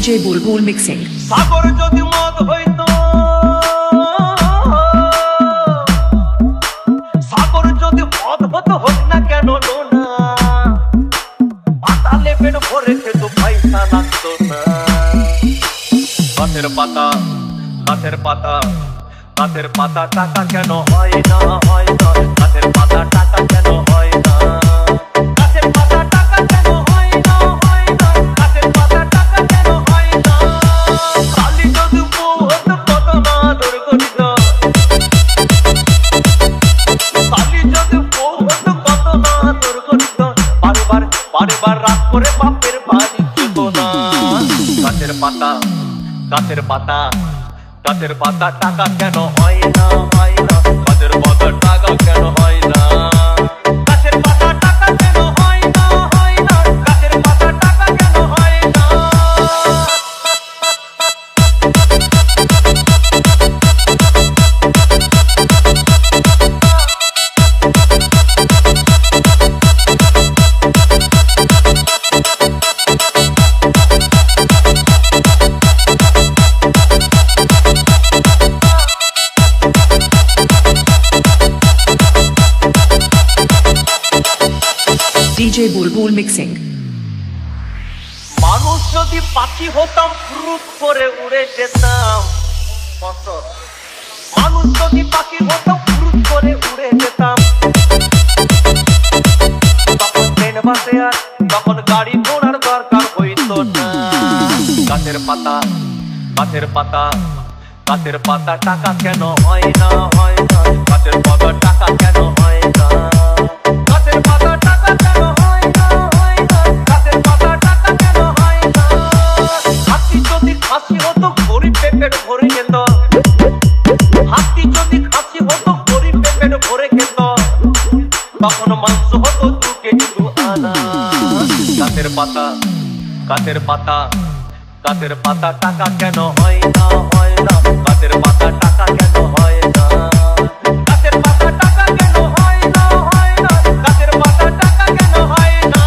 DJ Bulbul Mixing. সাগর যদি মদ হইতো, সাগর যদি মদ হতো, হোক না কেন নোনা, পাতালে পেট ভরে খেতো, পয়সা লাগতো না। গাছের পাতা, গাছের পাতা, গাছের পাতা, টাকা কেন হয় না, হয় না, গাছের পাতা, টাকা কেন হয় না, গাছের পাতা, টাকা কেন হয় না, হয় না, গাছের পাতা, টাকা কেন হয় না। কালি যদি বউ হতো, কত না আদর করিত, কালি যদি বউ হতো, কত না আদর করিত, বারবার বারবার রাগ করে বাপের বাড়ি যেত না। গাছের পাতা, গাছের পাতা, গাছের পাতা, টাকা কেন হয় না, হয় না, গাছের পাতা, টাকা কেন হয় না, গাছের পাতা, টাকা কেন হয় না, হয় না, গাছের পাতা, টাকা কেন হয় না। DJ Bulbul Mixing. মানুষ যদি পাখি হতাম, ফুরুত করে উড়ে যেতাম, মানুষ যদি পাখি হতাম, ফুরুত করে উড়ে যেতাম, তখন ট্রেন বাসে আর তখন গাড়ি ঘোড়ার দরকার হইতো না। গাছের পাতা, গাছের পাতা, গাছের পাতা, টাকা কেন হয় না, হয় না, গাছের পাতা, টাকা কেন হয় না, গাছের পাতা, টাকা কেন হয় না, হয় না, গাছের পাতা, টাকা কেন হয় না। হাতি যদি খাসি হতো, গরিব পেট ভরে যেত, হাতি যদি খাসি হতো, গরিব পেট ভরে খেত, তখন মাংস হতো 2 কেজি 2 আনা। গাছের পাতা, গাছের পাতা, গাছের পাতা, টাকা কেন হয় না, হয় না, গাছের পাতা, টাকা কেন হয় না, গাছের পাতা, টাকা কেন হয় না, হয় না, গাছের পাতা, টাকা কেন হয় না।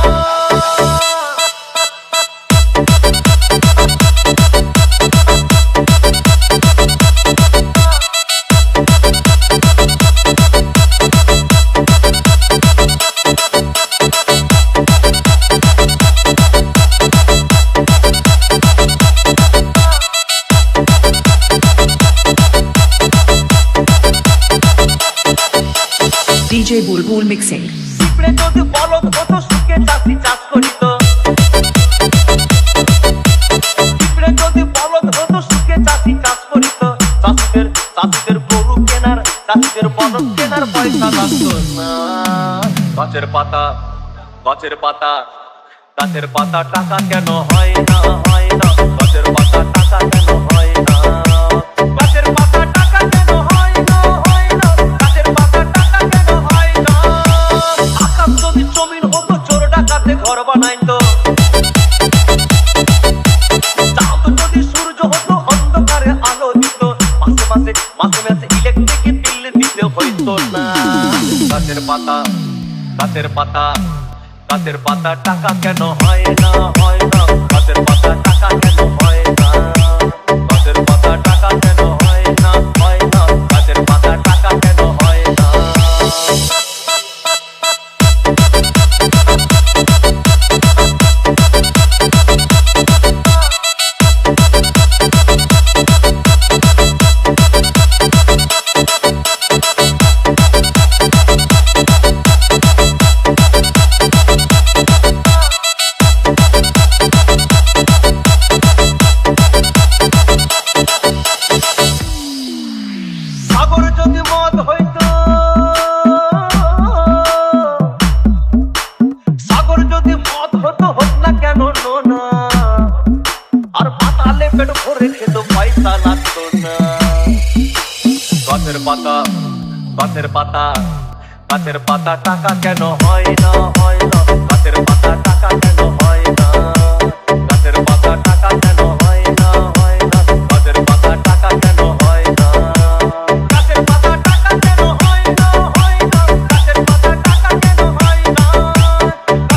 DJ Bulbul Mixing. পিঁপড়ে যদি বলদ হতো, সুখে চাষি চাষ করিত, পিঁপড়ে যদি বলদ হতো, সুখে চাষি চাষ করিত, চাষিদের চাষিদের গরু কেনার, চাষিদের বলদ কেনার পয়সা লাগতো না। গাছের পাতা, গাছের পাতা, গাছের পাতা, টাকা কেন হয় না, হয় না, গাছের পাতা, টাকা কেন হয় না, গাছের পাতা, টাকা কেন হয় না, হয় না, গাছের পাতা, টাকা কেন হয় না। আকাশ যদি জমিন হতো, চোর ডাকাতে ঘর বানাইতো, চাঁদ যদি সূর্য হতো, অন্ধকারে আলো দিত, মাসে মাসে মাসে মাসে ইলেকট্রিক বিল দিতে হইতো না। গাছের পাতা, গাছের পাতা, গাছের পাতা, টাকা কেন হয় না, হয় না, গাছের পাতা, টাকা কেন হয় না, গাছের পাতা, টাকা কেন হয় না, হয় না, গাছের পাতা, টাকা কেন হয় না। সাগর যদি মদ হইতো, সাগর যদি মদ হতো, হোক না কেন নোনা, আর পাতালে পেট ভরে খেতো, পয়সা লাগতো না। গাছের পাতা, গাছের পাতা, গাছের পাতা, টাকা কেন হয় না, হয় না, গাছের পাতা, টাকা কেন হয় না।